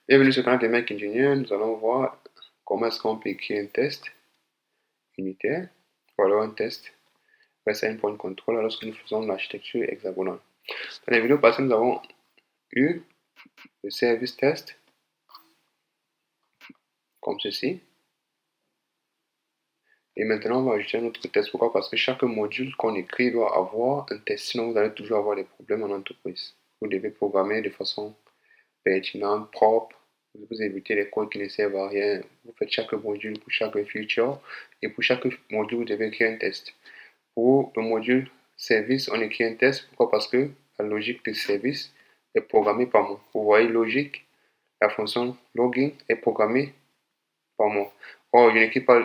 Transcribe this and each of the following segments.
Bienvenue sur le canal des Mac Engineers. Nous allons voir comment est-ce qu'on peut écrire un test unitaire ou alors un test REST Endpoint Controller lorsque nous faisons l'architecture hexagonale. Dans la vidéo passée, nous avons eu le service test comme ceci. Et maintenant, on va ajouter un autre test. Pourquoi? Parce que chaque module qu'on écrit doit avoir un test. Sinon, vous allez toujours avoir des problèmes en entreprise. Vous devez programmer de façon pertinente, propre. Vous évitez les codes qui ne servent à rien. Vous faites chaque module pour chaque feature. Et pour chaque module, vous devez écrire un test. Pour le module service, on écrit un test. Pourquoi? Parce que la logique de service est programmée par moi. Vous voyez, logique, la fonction login est programmée par moi. Or, je n'écris pas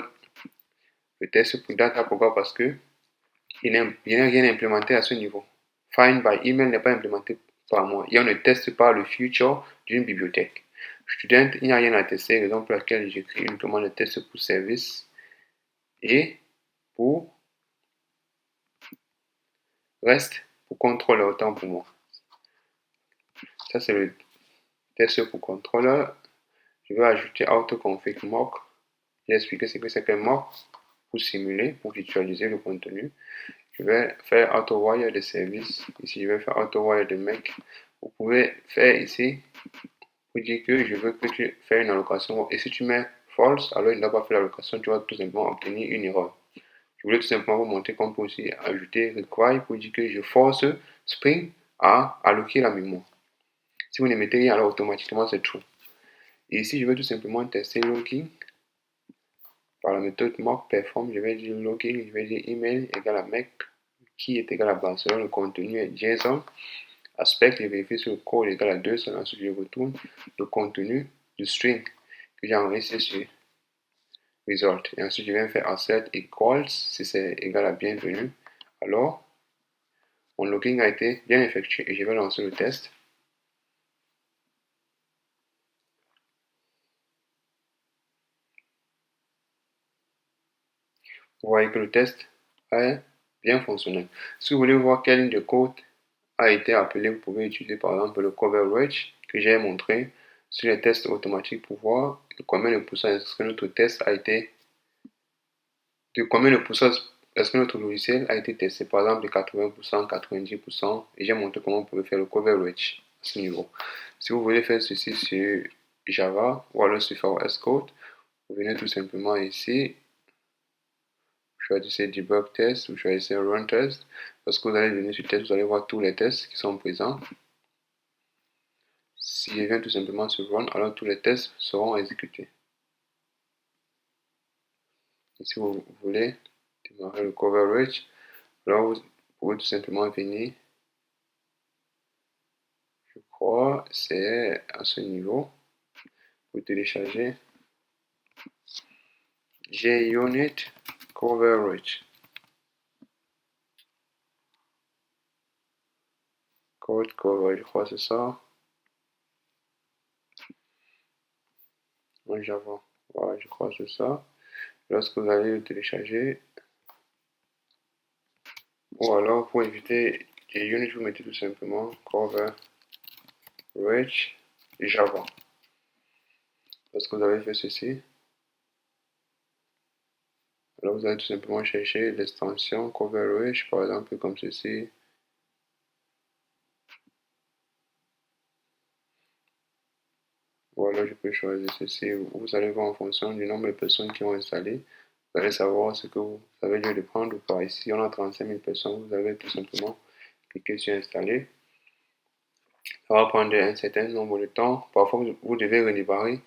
le test pour data. Pourquoi? Parce que il n'y a rien implémenté à ce niveau. Find by email n'est pas implémenté par moi. Et on ne teste pas le future d'une bibliothèque. Student, il n'y a rien à tester, raison pour laquelle j'écris uniquement le test pour service et pour reste pour contrôle autant pour moi. Ça, c'est le test pour contrôleur. Je vais ajouter autoconfig mock. J'ai expliqué ce que c'est qu'un mock pour simuler, pour visualiser le contenu. Je vais faire AutoWire de service. Ici, je vais faire AutoWire de mec. Vous pouvez faire ici pour dire que je veux que tu fasses une allocation. Et si tu mets false, alors il n'a pas fait l'allocation, tu vas tout simplement obtenir une erreur. Je voulais tout simplement vous montrer qu'on peut aussi ajouter require pour dire que je force Spring à alloquer la mémoire. Si vous ne mettez rien, alors automatiquement c'est true. Et ici, je vais tout simplement tester login par la méthode mock perform. Je vais dire login, je vais dire email égale à mec qui est égal à Barcelone. Le contenu est JSON. Aspect, je vérifie sur le code égal à 200. Ensuite, je retourne le contenu du string que j'ai enregistré sur result. Et ensuite, je viens faire assert equals si c'est égal à bienvenue. Alors, mon login a été bien effectué et je vais lancer le test. Vous voyez que le test est bien fonctionnel. Si vous voulez voir quelle ligne de code a été appelée, vous pouvez utiliser par exemple le coverage que j'ai montré sur les tests automatiques pour voir de combien de pourcents est-ce que notre test a été, de combien de pourcents est-ce que notre logiciel a été testé, par exemple de 80%, 90%, et j'ai montré comment vous pouvez faire le coverage à ce niveau. Si vous voulez faire ceci sur Java ou alors sur VS Code, vous venez tout simplement ici, choisissez debug test ou choisissez run test. Lorsque vous allez venir sur test, vous allez voir tous les tests qui sont présents. Si je viens tout simplement sur run, alors tous les tests seront exécutés. Et si vous voulez démarrer le coverage, alors vous pouvez tout simplement venir, je crois, c'est à ce niveau, vous téléchargez JUnit Coverage. Code coverage, je crois que c'est ça. En Java. Voilà, je crois que c'est ça. Lorsque vous allez le télécharger, ou alors pour éviter JUnit, vous mettez tout simplement coverage Java. Lorsque vous avez fait ceci, alors vous allez tout simplement chercher l'extension coverage, par exemple comme ceci. Ou alors je peux choisir ceci. Vous allez voir en fonction du nombre de personnes qui ont installé. Vous allez savoir ce que vous avez lieu de prendre ou pas. Ici, on a 35 000 personnes. Vous avez tout simplement cliqué sur installer. Ça va prendre un certain nombre de temps. Parfois, vous devez redémarrer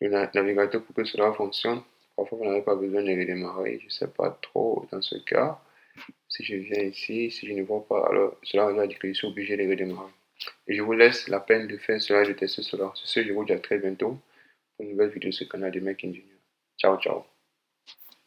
le navigateur pour que cela fonctionne. Parfois, vous n'avez pas besoin de redémarrer. Je ne sais pas trop dans ce cas. Si je viens ici, si je ne vois pas, alors cela va dire que je suis obligé de redémarrer. Et je vous laisse la peine de faire cela et de tester cela. C'est ce, je vous dis à très bientôt pour une nouvelle vidéo sur le canal de Mac Engineer. Ciao, ciao.